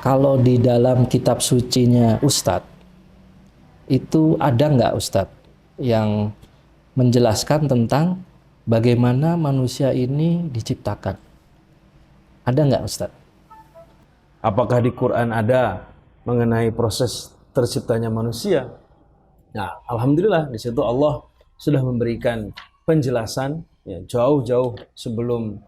Kalau di dalam kitab sucinya Ustadz, itu ada nggak Ustadz yang menjelaskan tentang bagaimana manusia ini diciptakan? Ada nggak Ustadz? Apakah di Quran ada mengenai proses terciptanya manusia? Nah, alhamdulillah di situ Allah sudah memberikan penjelasan ya, jauh-jauh sebelum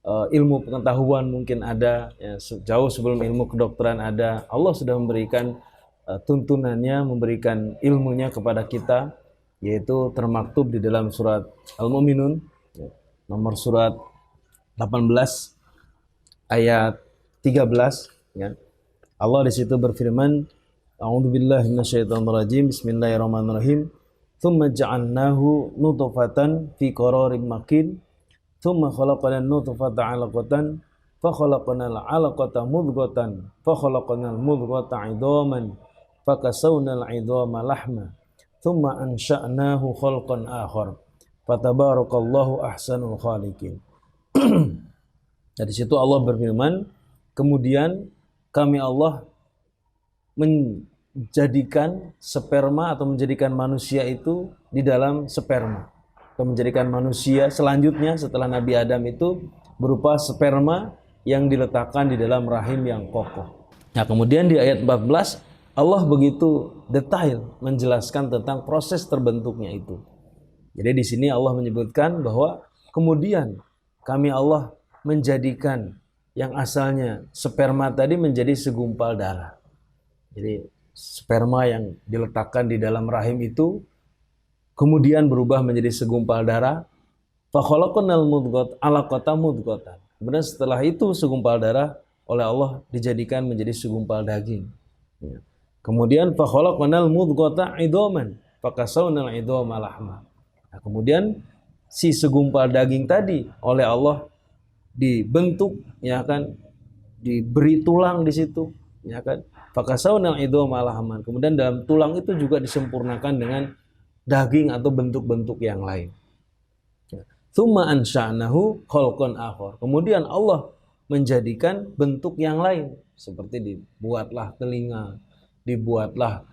ilmu pengetahuan mungkin ada, ya, jauh sebelum ilmu kedokteran ada. Allah sudah memberikan tuntunannya, memberikan ilmunya kepada kita, yaitu termaktub di dalam surat Al-Mu'minun ya, nomor surat 18 ayat 13 ya. Allah di situ berfirman, A'udzubillahi minasyaitonirrajim, bismillahirrahmanirrahim. Tsumma ja'alnahu nutfatan fi qararin makin, tsumma khalaqana nutfata 'alaqatan, fa khalaqana al-'alaqata mudghatan, fa khalaqana al-mudghata 'idhaman, fa kasawna al-'idhama lahma, tsumma ansha'nahu khalqan akhar. Fatabarakallahu ahsanul khaliqin. Dari situ Allah berfirman, kemudian kami Allah menjadikan sperma atau menjadikan manusia itu di dalam sperma, atau menjadikan manusia selanjutnya setelah Nabi Adam itu berupa sperma yang diletakkan di dalam rahim yang kokoh. Nah, kemudian di ayat 14 Allah begitu detail menjelaskan tentang proses terbentuknya itu. Jadi di sini Allah menyebutkan bahwa kemudian kami Allah menjadikan yang asalnya sperma tadi menjadi segumpal darah. Jadi sperma yang diletakkan di dalam rahim itu kemudian berubah menjadi segumpal darah. Fa khalaqnal mudghata 'alaqatan mudghatan. Kemudian setelah itu segumpal darah oleh Allah dijadikan menjadi segumpal daging. Ya. Kemudian fa khalaqnal mudghata 'idhaman, fa kasawna al-'idhama lahma. Nah, kemudian si segumpal daging tadi oleh Allah dibentuk, ya kan, diberi tulang di situ, ya kan, fakasawnal idhama lahman. Kemudian dalam tulang itu juga disempurnakan dengan daging atau bentuk-bentuk yang lain. Tsumma ansha'nahu khalqan akhar. Kemudian Allah menjadikan bentuk yang lain, seperti dibuatlah telinga, dibuatlah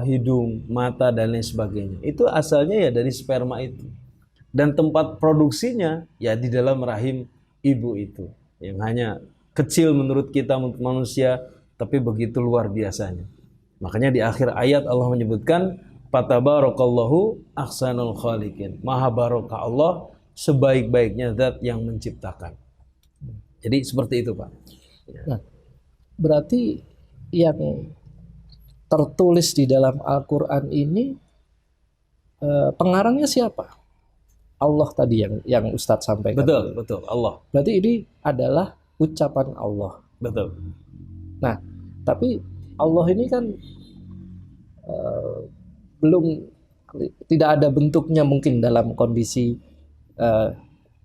hidung, mata dan lain sebagainya. Itu asalnya ya dari sperma itu. Dan tempat produksinya ya di dalam rahim ibu itu, yang hanya kecil menurut kita manusia, tapi begitu luar biasanya. Makanya di akhir ayat Allah menyebutkan fatabarakallahu ahsanul khaliqin. Maha barokah Allah, sebaik-baiknya zat yang menciptakan. Jadi seperti itu, Pak. Nah, berarti yang tertulis di dalam Al-Quran ini pengarangnya siapa? Allah tadi yang Ustadz sampaikan. Betul, Allah. Berarti ini adalah ucapan Allah. Betul. Nah, tapi Allah ini kan belum, tidak ada bentuknya mungkin dalam kondisi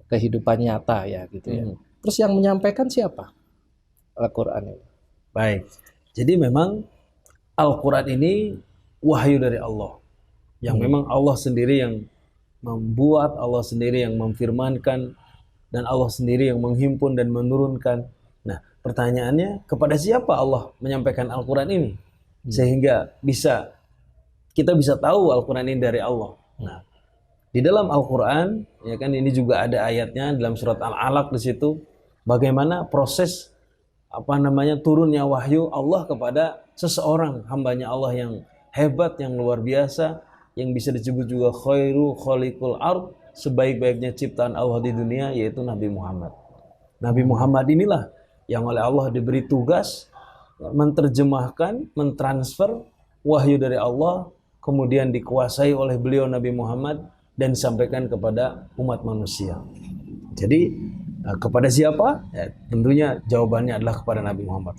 kehidupan nyata ya gitu ya. Terus yang menyampaikan siapa? Al-Quran ini. Baik. Jadi memang Al-Quran ini wahyu dari Allah. Yang memang Allah sendiri yang membuat, Allah sendiri yang memfirmankan, dan Allah sendiri yang menghimpun dan menurunkan. Nah, pertanyaannya, kepada siapa Allah menyampaikan Al-Quran ini? Sehingga kita bisa tahu Al-Quran ini dari Allah. Nah, di dalam Al-Quran, ya kan, ini juga ada ayatnya dalam surat Al-Alaq di situ, bagaimana proses turunnya wahyu Allah kepada seseorang hambanya Allah yang hebat, yang luar biasa, yang bisa disebut juga khairu khaliqul ard, sebaik-baiknya ciptaan Allah di dunia, yaitu Nabi Muhammad. Nabi Muhammad inilah yang oleh Allah diberi tugas menterjemahkan, mentransfer wahyu dari Allah, kemudian dikuasai oleh beliau Nabi Muhammad dan disampaikan kepada umat manusia. Jadi kepada siapa? Ya, tentunya jawabannya adalah kepada Nabi Muhammad.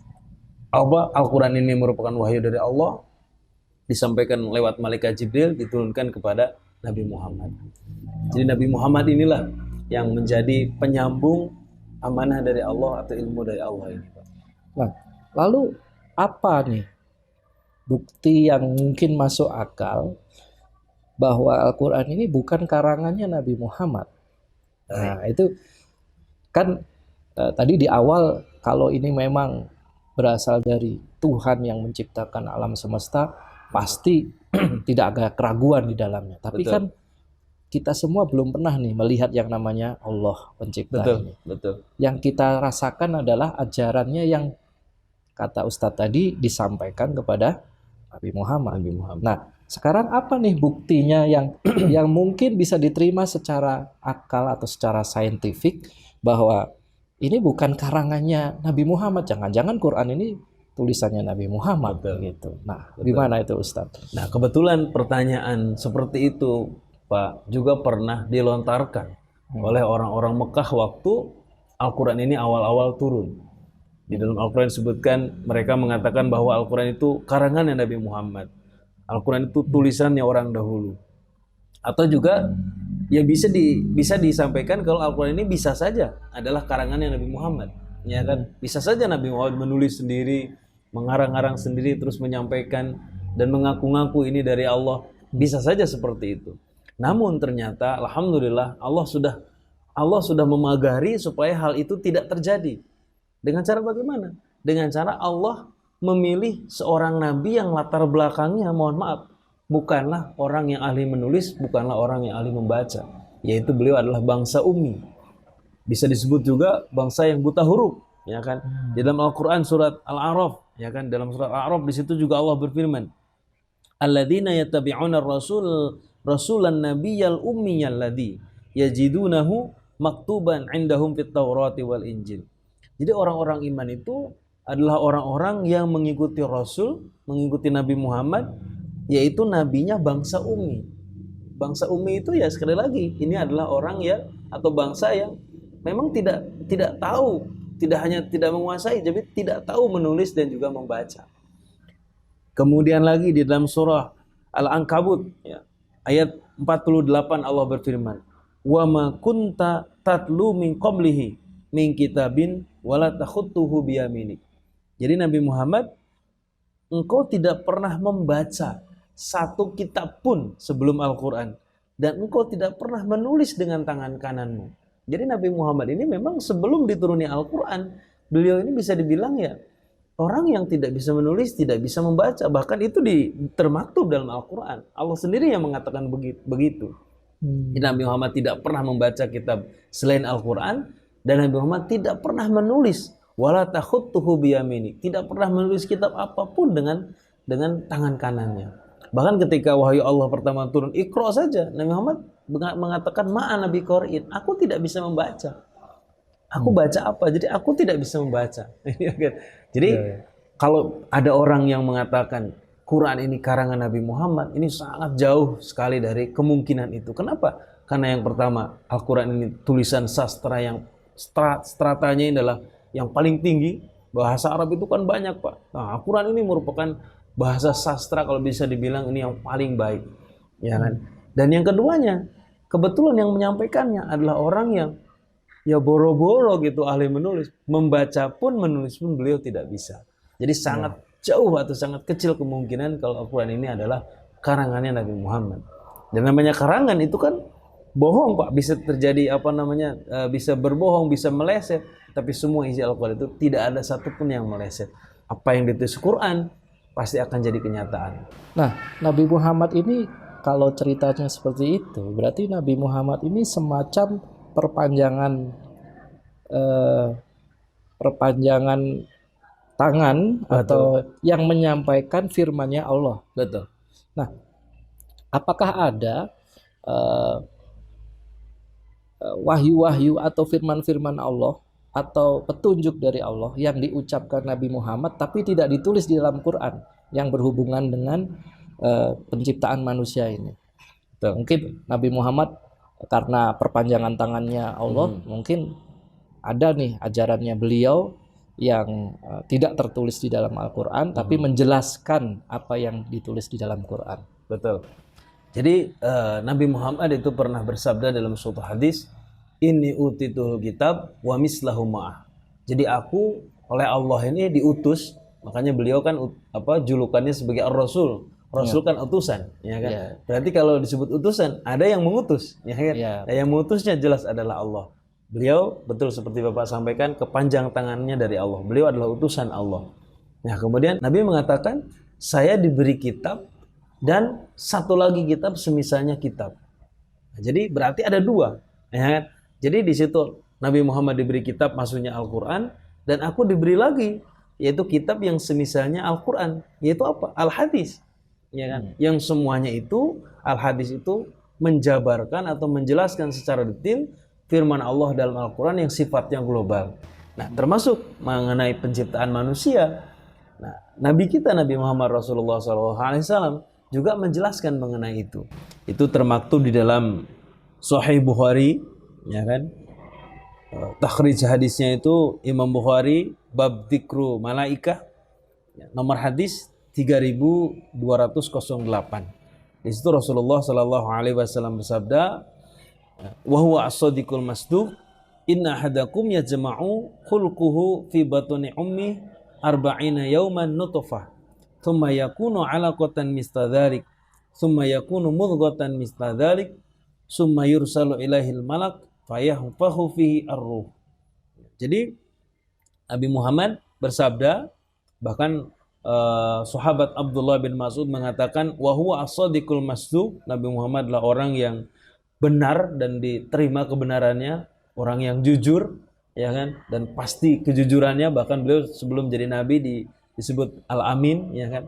Al-Quran ini merupakan wahyu dari Allah, disampaikan lewat malaikat Jibril, diturunkan kepada Nabi Muhammad. Jadi Nabi Muhammad inilah yang menjadi penyambung amanah dari Allah atau ilmu dari Allah ini, Pak. Nah, lalu apa nih bukti yang mungkin masuk akal bahwa Al-Quran ini bukan karangannya Nabi Muhammad? Nah, itu kan tadi di awal, kalau ini memang berasal dari Tuhan yang menciptakan alam semesta, pasti tidak ada keraguan di dalamnya. Tapi Betul. kan kita semua belum pernah nih melihat yang namanya Allah pencipta ini. Betul. Yang kita rasakan adalah ajarannya yang kata Ustadz tadi disampaikan kepada Nabi Muhammad. Nah, sekarang apa nih buktinya yang yang mungkin bisa diterima secara akal atau secara saintifik bahwa ini bukan karangannya Nabi Muhammad, jangan-jangan Quran ini tulisannya Nabi Muhammad gitu. Nah, gimana itu Ustadz? Nah, kebetulan pertanyaan seperti itu, Pak, juga pernah dilontarkan oleh orang-orang Mekah waktu Al-Quran ini awal-awal turun. Di dalam Al-Quran disebutkan, mereka mengatakan bahwa Al-Quran itu karangannya Nabi Muhammad. Al-Quran itu tulisannya orang dahulu. Atau juga ya bisa disampaikan kalau Al-Quran ini bisa saja adalah karangannya Nabi Muhammad. Ya kan? Bisa saja Nabi Muhammad menulis sendiri, mengarang-arang sendiri, terus menyampaikan dan mengaku-ngaku ini dari Allah. Bisa saja seperti itu. Namun ternyata alhamdulillah Allah sudah memagari supaya hal itu tidak terjadi. Dengan cara bagaimana? Dengan cara Allah memilih seorang nabi yang latar belakangnya, mohon maaf, bukanlah orang yang ahli menulis, bukanlah orang yang ahli membaca, yaitu beliau adalah bangsa ummi. Bisa disebut juga bangsa yang buta huruf, ya kan? Di dalam Al-Qur'an surat Al-A'raf, ya kan? Dalam surat Al-A'raf di situ juga Allah berfirman, alladzina yattabi'una rasulan nabiyyal ummiyal ladzi yajidunahu maktuban 'indahum fit Taurati wal Injil. Jadi orang-orang iman itu adalah orang-orang yang mengikuti Rasul, mengikuti Nabi Muhammad, yaitu nabinya bangsa ummi. Bangsa ummi itu ya sekali lagi, ini adalah orang ya atau bangsa yang memang tidak tahu, tidak hanya tidak menguasai, tapi tidak tahu menulis dan juga membaca. Kemudian lagi di dalam surah Al-Ankabut, ya, ayat 48 Allah berfirman, wa ma kunta tatlu min qablihi min kitabin wala takhutuhu biyaminik. Jadi Nabi Muhammad, engkau tidak pernah membaca satu kitab pun sebelum Al-Quran, dan engkau tidak pernah menulis dengan tangan kananmu. Jadi Nabi Muhammad ini memang sebelum dituruni Al-Quran, beliau ini bisa dibilang ya orang yang tidak bisa menulis, tidak bisa membaca. Bahkan itu termaktub dalam Al-Quran. Allah sendiri yang mengatakan begitu. Jadi Nabi Muhammad tidak pernah membaca kitab selain Al-Quran, dan Nabi Muhammad tidak pernah menulis wala takhutuhu biyamini, tidak pernah menulis kitab apapun dengan tangan kanannya. Bahkan ketika wahyu Allah pertama turun, Iqra saja, Nabi Muhammad mengatakan ma'ana biqari'in, aku tidak bisa membaca. Aku baca apa? Jadi aku tidak bisa membaca. Jadi kalau ada orang yang mengatakan Quran ini karangan Nabi Muhammad, ini sangat jauh sekali dari kemungkinan itu. Kenapa? Karena yang pertama, Al-Quran ini tulisan sastra yang stratanya ini adalah yang paling tinggi. Bahasa Arab itu kan banyak, Pak. Nah, Al-Quran ini merupakan bahasa sastra kalau bisa dibilang ini yang paling baik, ya kan? Dan yang keduanya, kebetulan yang menyampaikannya adalah orang yang ya boro-boro gitu ahli menulis, membaca pun menulis pun beliau tidak bisa. Jadi sangat jauh atau sangat kecil kemungkinan kalau Al-Quran ini adalah karangannya Nabi Muhammad. Dan namanya karangan itu kan bohong, Pak, bisa terjadi bisa berbohong, bisa meleset, tapi semua isi Al-Quran itu tidak ada satupun yang meleset. Apa yang ditulis Quran pasti akan jadi kenyataan. Nah, Nabi Muhammad ini kalau ceritanya seperti itu, berarti Nabi Muhammad ini semacam perpanjangan tangan. Betul. Atau yang menyampaikan firman-Nya Allah. Betul. Nah, apakah ada wahyu-wahyu atau firman-firman Allah atau petunjuk dari Allah yang diucapkan Nabi Muhammad tapi tidak ditulis di dalam Quran yang berhubungan dengan penciptaan manusia ini? Mungkin Nabi Muhammad karena perpanjangan tangannya Allah, mungkin ada nih ajarannya beliau yang tidak tertulis di dalam Al-Quran tapi menjelaskan apa yang ditulis di dalam Quran. Betul. Jadi Nabi Muhammad itu pernah bersabda dalam suatu hadis, inni utitul kitab wa mislahu ma'ah. Jadi aku oleh Allah ini diutus, makanya beliau kan julukannya sebagai Ar-Rasul. Rasul kan utusan, ya kan? Yeah. Berarti kalau disebut utusan, ada yang mengutus, ya kan? Yeah. Dan yang mengutusnya jelas adalah Allah. Beliau betul seperti Bapak sampaikan, kepanjang tangannya dari Allah. Beliau adalah utusan Allah. Nah, kemudian Nabi mengatakan, saya diberi kitab dan satu lagi kitab semisalnya kitab. Nah, jadi berarti ada dua, ya kan? Jadi di situ Nabi Muhammad diberi kitab, maksudnya Al-Quran, dan aku diberi lagi, yaitu kitab yang semisalnya Al-Quran, yaitu apa? Al-Hadis, ya kan? Yang semuanya itu, Al-Hadis itu menjabarkan atau menjelaskan secara detail firman Allah dalam Al-Quran yang sifatnya global. Nah, termasuk mengenai penciptaan manusia. Nah, Nabi kita Nabi Muhammad Rasulullah SAW juga menjelaskan mengenai itu. Itu termaktub di dalam Sahih Bukhari, ya kan? Takhrij hadisnya itu Imam Bukhari bab dzikru malaikah, nomor hadis 3208. Di situ Rasulullah Shallallahu Alaihi Wasallam bersabda, wa huwa as-sadiqul masduq, inna ahadakum yajma'u khulquhu fi batni ummi arba'ina yawman nutfah, thumma yakunu 'alaqatan misla dzalik, thumma yakunu mudghatan misla dzalik, thumma yursalu ilaihil malak fayahfahu fihi ar-ruh. Jadi Nabi Muhammad bersabda, bahkan sahabat Abdullah bin Mas'ud mengatakan, wa huwa as-sadiqul masduq, Nabi Muhammad adalah orang yang benar dan diterima kebenarannya, orang yang jujur, ya kan, dan pasti kejujurannya. Bahkan beliau sebelum jadi nabi disebut Al-Amin, ya kan.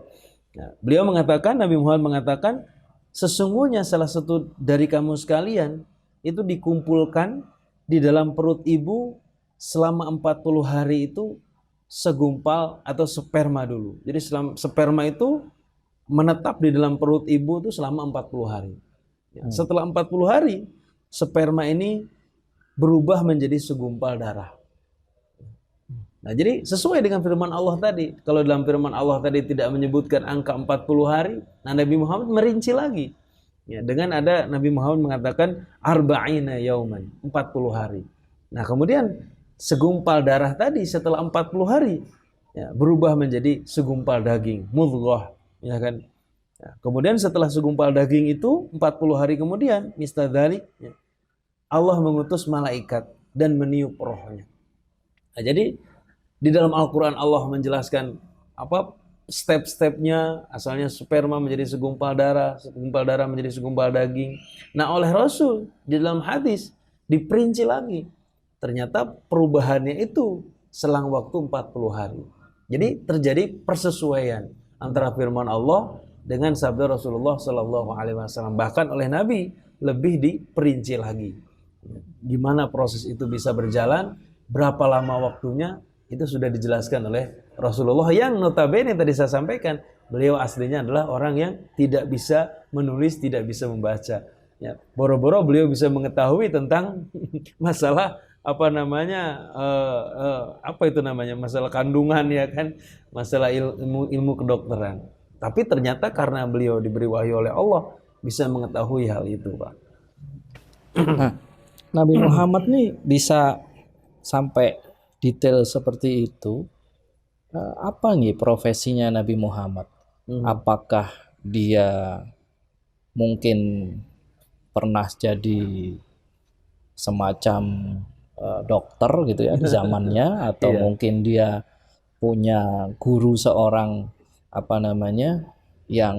Nah, beliau mengatakan, Nabi Muhammad mengatakan, sesungguhnya salah satu dari kamu sekalian itu dikumpulkan di dalam perut ibu selama 40 hari itu segumpal atau sperma dulu. Jadi sperma itu menetap di dalam perut ibu itu selama 40 hari. Ya, setelah 40 hari, sperma ini berubah menjadi segumpal darah. Nah, jadi sesuai dengan firman Allah tadi. Kalau dalam firman Allah tadi tidak menyebutkan angka 40 hari, nah Nabi Muhammad merinci lagi. Ya, dengan ada Nabi Muhammad mengatakan arba'ina yauman, 40 hari. Nah, kemudian segumpal darah tadi setelah 40 hari ya, berubah menjadi segumpal daging, mudghah, ya kan. Ya, kemudian setelah segumpal daging itu 40 hari kemudian, mistadzalik, ya, Allah mengutus malaikat dan meniup rohnya. Nah, jadi di dalam Al-Quran Allah menjelaskan apa step-stepnya, asalnya sperma menjadi segumpal darah menjadi segumpal daging. Nah, oleh Rasul di dalam hadis diperinci lagi. Ternyata perubahannya itu selang waktu 40 hari. Jadi terjadi persesuaian antara firman Allah dengan sabda Rasulullah Sallallahu Alaihi Wasallam. Bahkan oleh Nabi lebih diperinci lagi. Gimana proses itu bisa berjalan, berapa lama waktunya, itu sudah dijelaskan oleh Rasulullah yang notabene tadi saya sampaikan, beliau aslinya adalah orang yang tidak bisa menulis, tidak bisa membaca. Ya, boro-boro beliau bisa mengetahui tentang masalah masalah kandungan, ya kan, masalah ilmu kedokteran. Tapi ternyata karena beliau diberi wahyu oleh Allah bisa mengetahui hal itu, Pak. Nah, Nabi Muhammad nih bisa sampai detail seperti itu. Apa nih profesinya Nabi Muhammad? Apakah dia mungkin pernah jadi semacam dokter gitu ya di zamannya, atau mungkin dia punya guru seorang yang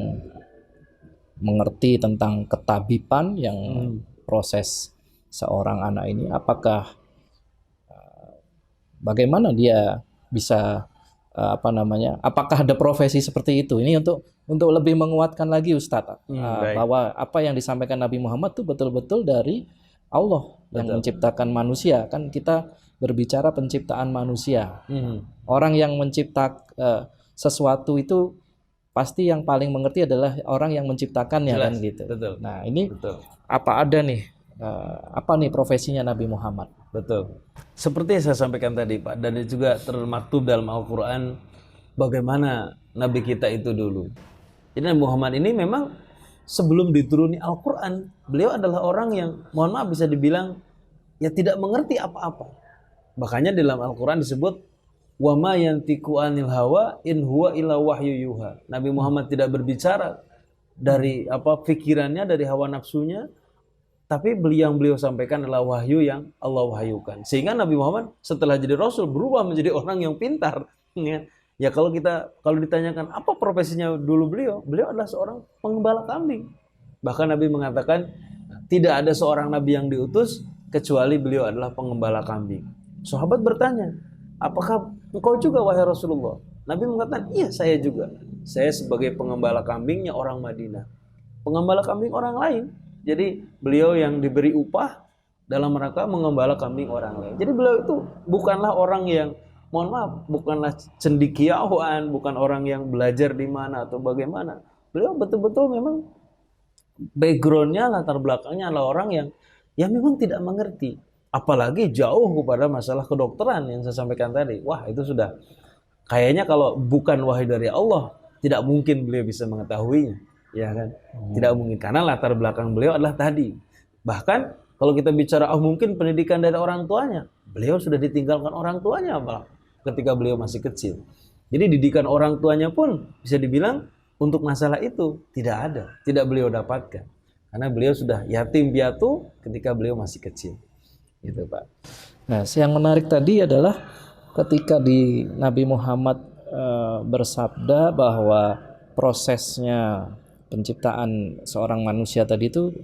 mengerti tentang ketabiban, yang proses seorang anak ini, apakah bagaimana dia bisa apakah ada profesi seperti itu? Ini untuk lebih menguatkan lagi Ustadz, bahwa apa yang disampaikan Nabi Muhammad itu betul-betul dari Allah yang menciptakan manusia. Kan kita berbicara penciptaan manusia. Orang yang menciptakan sesuatu itu pasti yang paling mengerti adalah orang yang menciptakannya. Jelas, kan gitu. Betul. Nah, ini apa ada nih apa nih profesinya Nabi Muhammad? Betul. Seperti yang saya sampaikan tadi, Pak, dan juga termaktub dalam Al-Quran bagaimana Nabi kita itu dulu. Jadi Nabi Muhammad ini memang sebelum dituruni Al-Quran, beliau adalah orang yang, mohon maaf bisa dibilang, ya tidak mengerti apa-apa. Makanya dalam Al-Quran disebut, wa ma yantiqu anil hawa in huwa illa wahyu yuha. Nabi Muhammad tidak berbicara dari pikirannya, dari hawa nafsunya, tapi yang beliau sampaikan adalah wahyu yang Allah wahyukan. Sehingga Nabi Muhammad setelah jadi Rasul berubah menjadi orang yang pintar, Ya kalau ditanyakan apa profesinya dulu beliau adalah seorang pengembala kambing. Bahkan Nabi mengatakan tidak ada seorang nabi yang diutus kecuali beliau adalah pengembala kambing. Sahabat bertanya, apakah engkau juga wahai Rasulullah? Nabi mengatakan, iya saya juga. Saya sebagai pengembala kambingnya orang Madinah. Pengembala kambing orang lain. Jadi beliau yang diberi upah dalam rangka mengembala kambing orang lain. Jadi beliau itu bukanlah orang yang, mohon maaf, bukanlah cendekiawan, bukan orang yang belajar di mana atau bagaimana. Beliau betul-betul memang backgroundnya, latar belakangnya adalah orang yang memang tidak mengerti. Apalagi jauh kepada masalah kedokteran yang saya sampaikan tadi. Wah, itu sudah kayaknya kalau bukan wahyu dari Allah, tidak mungkin beliau bisa mengetahuinya, ya kan? Tidak mungkin, karena latar belakang beliau adalah tadi. Bahkan kalau kita bicara mungkin pendidikan dari orang tuanya, beliau sudah ditinggalkan orang tuanya malah ketika beliau masih kecil. Jadi didikan orang tuanya pun bisa dibilang untuk masalah itu tidak ada, tidak beliau dapatkan. Karena beliau sudah yatim piatu ketika beliau masih kecil. Gitu, Pak. Nah, yang menarik tadi adalah ketika di Nabi Muhammad bersabda bahwa prosesnya penciptaan seorang manusia tadi itu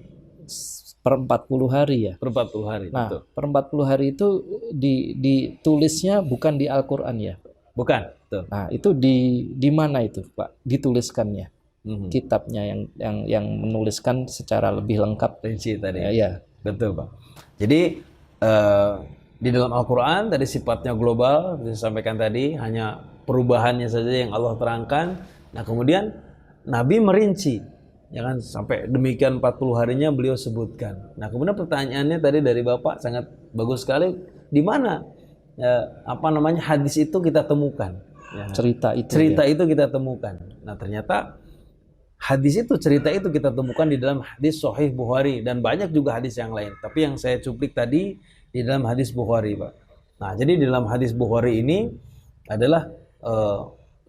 per 40 hari ya. Per 40 hari. Nah, betul. per 40 hari itu ditulisnya bukan di Al-Qur'an ya. Bukan, betul. Nah, itu di mana itu, Pak? Dituliskannya. Kitabnya yang menuliskan secara lebih lengkap Rinci tadi. Ya. Betul, Pak. Jadi di dalam Al-Quran tadi sifatnya global, disampaikan tadi, hanya perubahannya saja yang Allah terangkan. Nah kemudian Nabi merinci, ya kan, sampai demikian 40 harinya beliau sebutkan. Nah kemudian pertanyaannya tadi dari Bapak sangat bagus sekali, di mana hadis itu kita temukan, ya. Cerita itu kita temukan. Nah ternyata hadis itu, cerita itu kita temukan di dalam hadis Sahih Bukhari, dan banyak juga hadis yang lain. Tapi yang saya cuplik tadi di dalam hadis Bukhari, Pak. Nah, jadi di dalam hadis Bukhari ini adalah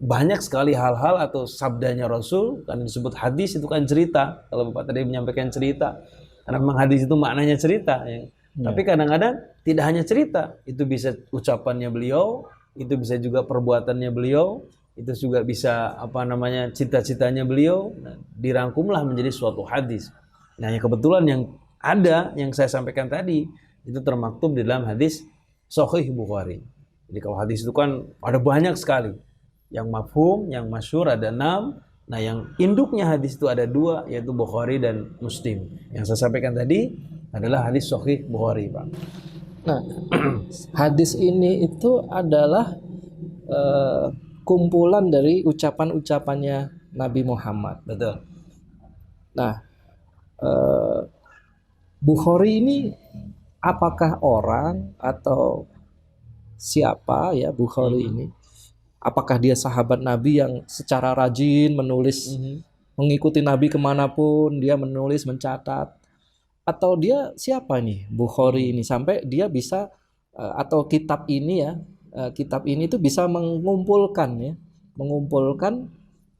banyak sekali hal-hal atau sabdanya Rasul, kan disebut hadis itu kan cerita. Kalau Bapak tadi menyampaikan cerita, karena memang hadis itu maknanya cerita. Ya. Tapi kadang-kadang tidak hanya cerita, itu bisa ucapannya beliau, itu bisa juga perbuatannya beliau, itu juga bisa cita-citanya beliau. Nah, dirangkumlah menjadi suatu hadis. Nah, yang kebetulan yang ada yang saya sampaikan tadi itu termaktub di dalam hadis Sahih Bukhari. Jadi kalau hadis itu kan ada banyak sekali. Yang mafhum, yang masyhur ada 6. Nah, yang induknya hadis itu ada 2, yaitu Bukhari dan Muslim. Yang saya sampaikan tadi adalah hadis Sahih Bukhari, Pak. Nah, hadis ini itu adalah kumpulan dari ucapan-ucapannya Nabi Muhammad. Betul. Nah, Bukhari ini apakah orang atau siapa ya Bukhari ini? Apakah dia sahabat Nabi yang secara rajin menulis, mengikuti Nabi kemanapun, dia menulis, mencatat? Atau dia siapa nih Bukhari ini sampai dia bisa atau kitab ini itu bisa mengumpulkan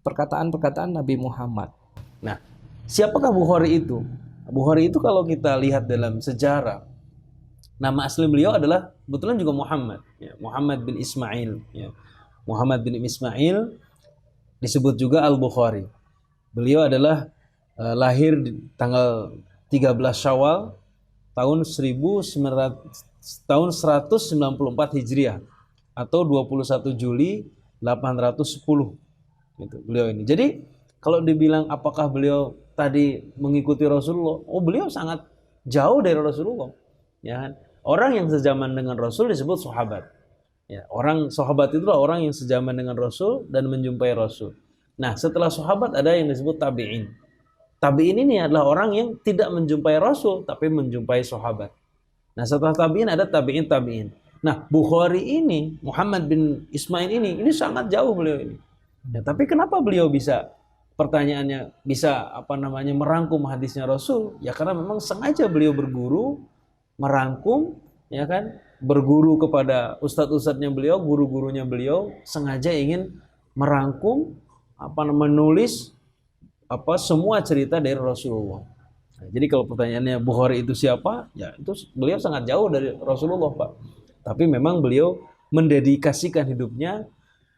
perkataan-perkataan Nabi Muhammad. Nah, siapakah Bukhari itu? Bukhari itu kalau kita lihat dalam sejarah, nama asli beliau adalah kebetulan juga Muhammad, ya, Muhammad bin Ismail. Ya. Muhammad bin Ismail disebut juga Al-Bukhari. Beliau adalah lahir di tanggal 13 Syawal tahun 194 Hijriah atau 21 Juli 810. Gitu, beliau ini. Jadi kalau dibilang apakah beliau tadi mengikuti Rasulullah, beliau sangat jauh dari Rasulullah. Ya kan? Orang yang sezaman dengan Rasul disebut sahabat. Ya, orang sahabat itulah orang yang sezaman dengan Rasul dan menjumpai Rasul. Nah, setelah sahabat ada yang disebut tabi'in. Tabi'in ini adalah orang yang tidak menjumpai Rasul tapi menjumpai sahabat. Nah, setelah tabi'in ada tabi'in. Nah, Bukhari ini, Muhammad bin Ismail ini sangat jauh beliau ini. Ya, tapi kenapa beliau bisa, pertanyaannya, bisa merangkum hadisnya Rasul? Ya karena memang sengaja beliau berguru, merangkum, ya kan, berguru kepada ustadz-ustadznya beliau, guru-gurunya beliau, sengaja ingin merangkum, menulis semua cerita dari Rasulullah. Nah, jadi kalau pertanyaannya Bukhari itu siapa? Ya itu beliau sangat jauh dari Rasulullah, Pak. Tapi memang beliau mendedikasikan hidupnya,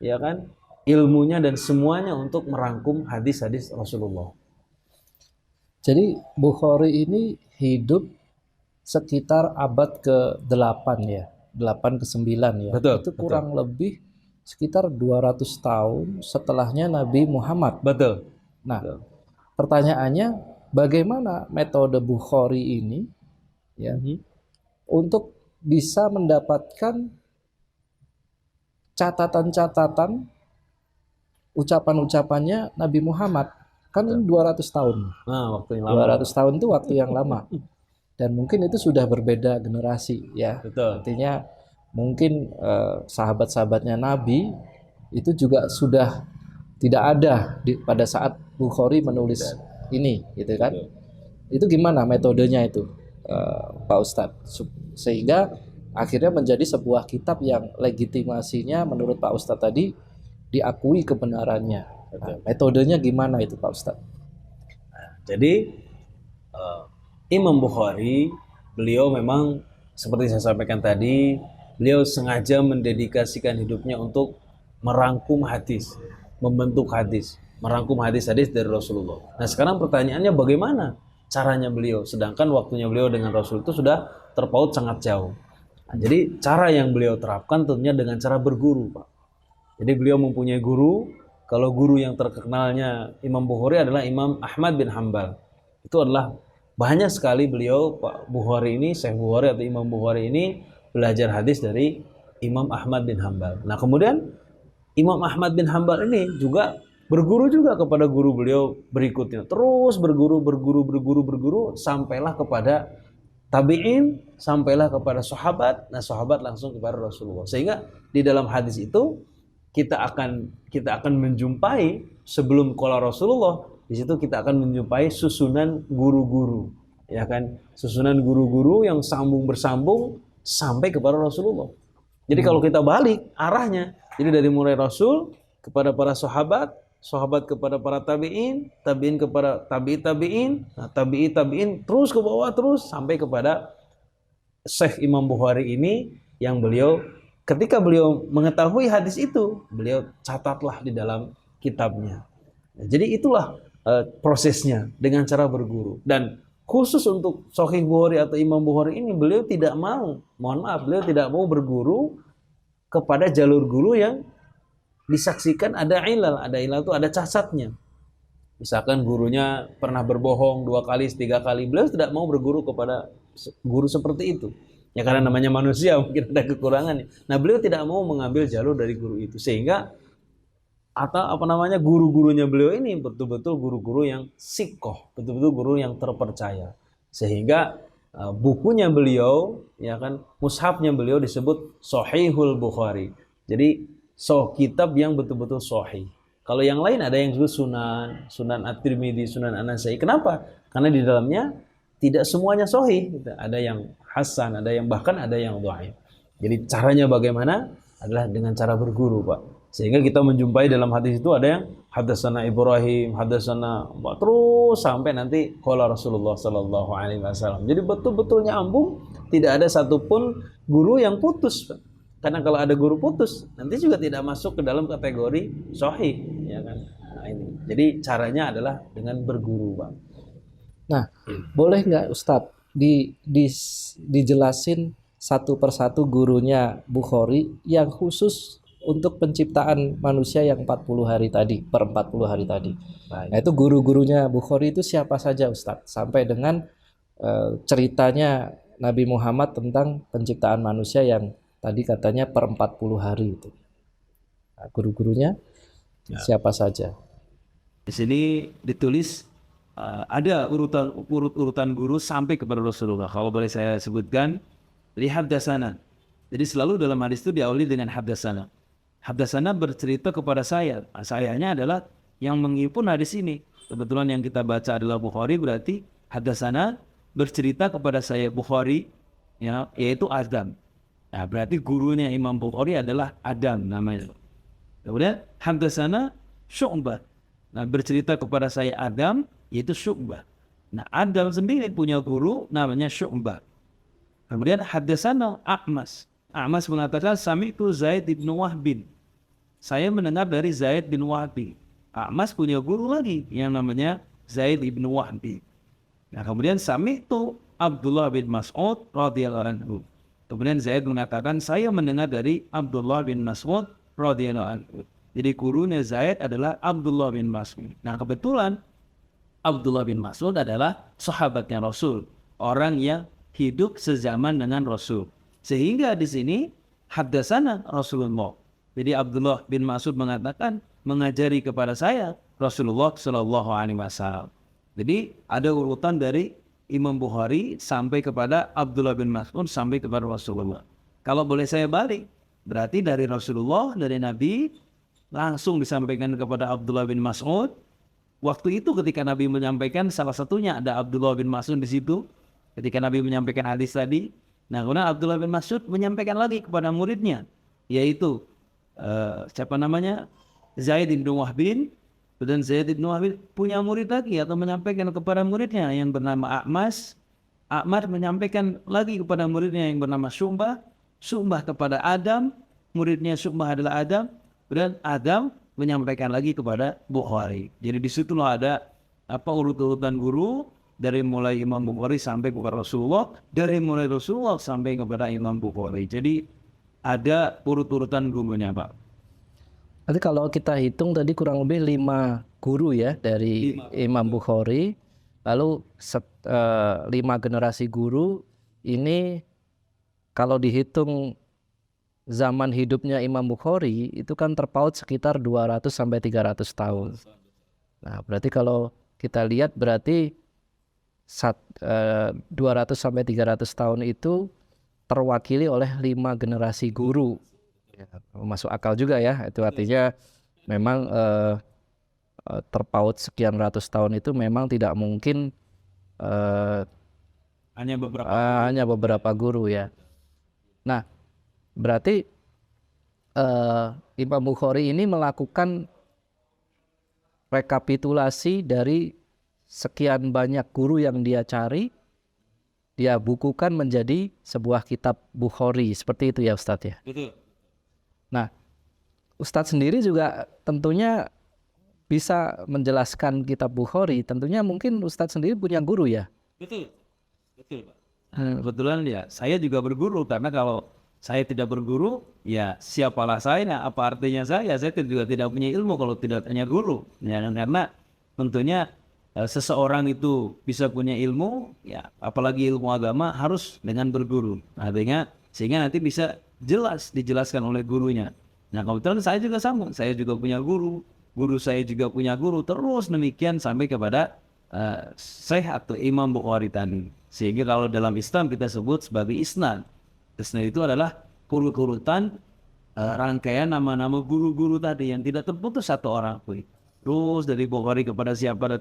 ya kan, ilmunya dan semuanya untuk merangkum hadis-hadis Rasulullah. Jadi Bukhari ini hidup sekitar abad ke-8 ya, 8 ke 9 ya. Betul, Itu betul. kurang lebih sekitar 200 tahun setelahnya Nabi Muhammad. Betul. Nah, Betul. pertanyaannya bagaimana metode Bukhari ini ya untuk bisa mendapatkan catatan-catatan ucapan-ucapannya Nabi Muhammad. Kan ini 200 tahun. Nah, waktunya lama. 200 tahun itu waktu yang lama. Dan mungkin itu sudah berbeda generasi ya. Betul. Artinya mungkin sahabat-sahabatnya Nabi itu juga sudah tidak ada pada saat Bukhari menulis ini gitu kan. Itu gimana metodenya itu Pak Ustadz sehingga akhirnya menjadi sebuah kitab yang legitimasinya menurut Pak Ustadz tadi diakui kebenarannya. Nah, metodenya gimana itu Pak Ustadz? Jadi Imam Bukhari, beliau memang seperti saya sampaikan tadi, beliau sengaja mendedikasikan hidupnya untuk merangkum hadis, membentuk hadis, merangkum hadis-hadis dari Rasulullah. Nah sekarang pertanyaannya bagaimana caranya beliau, sedangkan waktunya beliau dengan Rasul itu sudah terpaut sangat jauh. Nah, jadi cara yang beliau terapkan tentunya dengan cara berguru, Pak. Jadi beliau mempunyai guru. Kalau guru yang terkenalnya Imam Bukhari adalah Imam Ahmad bin Hambal. Itu adalah banyak sekali beliau, Pak Bukhari ini, Syekh Bukhari atau Imam Bukhari ini belajar hadis dari Imam Ahmad bin Hambal. Nah kemudian Imam Ahmad bin Hambal ini juga berguru juga kepada guru beliau berikutnya. Terus berguru sampailah kepada tabi'in, sampailah kepada sahabat. Nah sahabat langsung kepada Rasulullah. Sehingga di dalam hadis itu kita akan menjumpai sebelum qala Rasulullah, di situ kita akan menjumpai susunan guru-guru, ya kan? Susunan guru-guru yang sambung bersambung sampai kepada Rasulullah. Jadi kalau kita balik arahnya, jadi dari mulai Rasul kepada para sahabat, sahabat kepada para tabi'in, tabi'in kepada tabi'in, nah tabi'in terus ke bawah terus sampai kepada Syekh Imam Bukhari ini yang beliau ketika beliau mengetahui hadis itu, beliau catatlah di dalam kitabnya. Nah, jadi itulah prosesnya dengan cara berguru. Dan khusus untuk Sahih Bukhari atau Imam Bukhari ini, beliau tidak mau, beliau tidak mau berguru kepada jalur guru yang disaksikan ada ilal itu ada cacatnya. Misalkan gurunya pernah berbohong 2 kali, 3 kali, beliau tidak mau berguru kepada guru seperti itu. Ya karena namanya manusia mungkin ada kekurangannya. Nah beliau tidak mau mengambil jalur dari guru itu sehingga guru-gurunya beliau ini betul-betul guru-guru yang sikoh, betul-betul guru yang terpercaya. Sehingga bukunya beliau, ya kan, mushafnya beliau disebut Sahihul Bukhari. Jadi kitab yang betul-betul sahih. Kalau yang lain ada yang disebut Sunan At-Tirmidzi, Sunan An-Nasai. Kenapa? Karena di dalamnya tidak semuanya sahih, ada yang hasan, ada yang bahkan ada yang dhaif. Jadi caranya bagaimana? Adalah dengan cara berguru, Pak. Sehingga kita menjumpai dalam hadis itu ada yang hadatsana Ibrahim, hadatsana terus sampai nanti qala Rasulullah sallallahu alaihi wasallam. Jadi betul-betul nyambung, tidak ada satupun guru yang putus, Pak. Karena kalau ada guru putus, nanti juga tidak masuk ke dalam kategori sahih, ya kan? Nah, ini. Jadi caranya adalah dengan berguru, Pak. Nah, boleh nggak Ustadz dijelasin satu persatu gurunya Bukhari yang khusus untuk penciptaan manusia yang 40 hari tadi, per 40 hari tadi. Baik. Nah, itu guru-gurunya Bukhari itu siapa saja Ustadz? Sampai dengan ceritanya Nabi Muhammad tentang penciptaan manusia yang tadi katanya per 40 hari itu. Nah, guru-gurunya siapa saja? Di sini ditulis ada urutan guru sampai kepada Rasulullah. Kalau boleh saya sebutkan, lihat hadasana. Jadi selalu dalam hadis itu diawali dengan hadasana. Hadasana bercerita kepada saya. Nah, sayanya adalah yang mengimpun hadis ini. Kebetulan yang kita baca adalah Bukhari, berarti hadasana bercerita kepada saya Bukhari, ya, yaitu Adam. Nah, berarti gurunya Imam Bukhari adalah Adam namanya. Kemudian hadasana Syu'bah. Nah, bercerita kepada saya Adam, yaitu Syu'bah. Nah, Adam sendiri punya guru namanya Syu'bah. Kemudian hadasana A'mas. A'mas mengatakan sami'tu Zaid ibn Wahbin. saya mendengar dari Zaid bin Wahbi. A'mas punya guru lagi yang namanya Zaid bin Wahbi. Nah, kemudian sami'tu Abdullah bin Mas'ud radhiyallahu anhu. Kemudian Zaid mengatakan, saya mendengar dari Abdullah bin Mas'ud radhiyallahu anhu. Jadi gurunya Zaid adalah Abdullah bin Mas'ud. Nah, kebetulan Abdullah bin Mas'ud adalah sahabatnya Rasul, orang yang hidup sezaman dengan Rasul. Sehingga di sini haddatsana Rasulullah. Jadi Abdullah bin Mas'ud mengatakan, mengajari kepada saya Rasulullah Shallallahu Alaihi Wasallam. Jadi ada urutan dari Imam Bukhari sampai kepada Abdullah bin Mas'ud sampai kepada Rasulullah. Kalau boleh saya balik, berarti dari Rasulullah, dari Nabi langsung disampaikan kepada Abdullah bin Mas'ud. Waktu itu ketika Nabi menyampaikan, salah satunya ada Abdullah bin Mas'ud di situ. Ketika Nabi menyampaikan hadis tadi, nah kemudian Abdullah bin Mas'ud menyampaikan lagi kepada muridnya, yaitu siapa namanya, Zaid bin Wahbin. Dan Zaid bin Wahbin punya murid lagi atau menyampaikan kepada muridnya yang bernama A'mas. A'mas menyampaikan lagi kepada muridnya yang bernama Syu'bah. Syu'bah kepada Adam, muridnya Syu'bah adalah Adam. Dan Adam menyampaikan lagi kepada Bukhari. Jadi disitulah ada urut-urutan guru dari mulai Imam Bukhari sampai kepada Rasulullah, dari mulai Rasulullah sampai kepada Imam Bukhari. Jadi ada urut-urutan gurunya, Pak. Nanti kalau kita hitung tadi kurang lebih 5 guru ya dari Imam Bukhari, lalu 5 generasi guru ini kalau dihitung zaman hidupnya Imam Bukhari itu kan terpaut sekitar 200 sampai 300 tahun. Nah, berarti kalau kita lihat berarti 200 sampai 300 tahun itu terwakili oleh 5 generasi guru. Ya, masuk akal juga ya. Itu artinya memang terpaut sekian ratus tahun itu memang tidak mungkin hanya beberapa guru ya. Nah, berarti Imam Bukhari ini melakukan rekapitulasi dari sekian banyak guru yang dia cari, dia bukukan menjadi sebuah kitab Bukhari. Seperti itu ya Ustadz ya? Betul. Nah, Ustadz sendiri juga tentunya bisa menjelaskan kitab Bukhari. Tentunya mungkin Ustadz sendiri punya guru ya? Betul, betul Pak. Kebetulan ya, saya juga berguru, karena kalau saya tidak berguru, ya siapalah saya, apa artinya saya juga tidak punya ilmu kalau tidak punya guru. Ya, karena tentunya seseorang itu bisa punya ilmu, ya apalagi ilmu agama harus dengan berguru. Artinya sehingga nanti bisa dijelaskan oleh gurunya. Nah, kebetulan saya juga sama, saya juga punya guru saya juga punya guru, terus demikian sampai kepada Syekh atau Imam Bukhari tadi. Sehingga kalau dalam Islam kita sebut sebagai isnad. Isnad itu adalah urut-urutan rangkaian nama-nama guru-guru tadi yang tidak terputus satu orang pun. Terus dari Bukhari kepada siapa,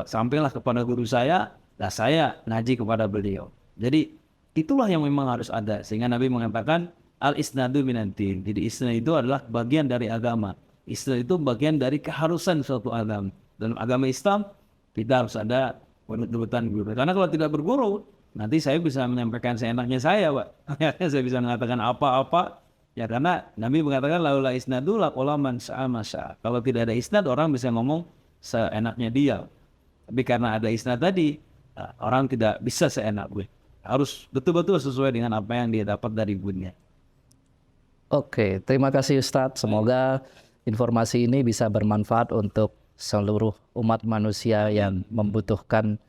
sampailah kepada guru saya, dan saya ngaji kepada beliau. Jadi itulah yang memang harus ada, sehingga Nabi mengatakan al-isnadu minad-din. Jadi isnad itu adalah bagian dari agama. Isnad itu bagian dari keharusan suatu agama. Dalam agama Islam kita harus ada urut-urutan guru. Karena kalau tidak berguru, nanti saya bisa menyampaikan seenaknya saya, Pak. Saya bisa mengatakan apa-apa. Ya, karena Nabi mengatakan laula isnadu laqala man sa'a masya. Kalau tidak ada isnad, orang bisa ngomong seenaknya dia. Tapi karena ada isnad tadi, orang tidak bisa seenak gue. Harus betul-betul sesuai dengan apa yang dia dapat dari gurunya. Oke, terima kasih Ustadz. Semoga informasi ini bisa bermanfaat untuk seluruh umat manusia yang membutuhkan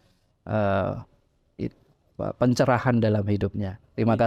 pencerahan dalam hidupnya. Terima kasih.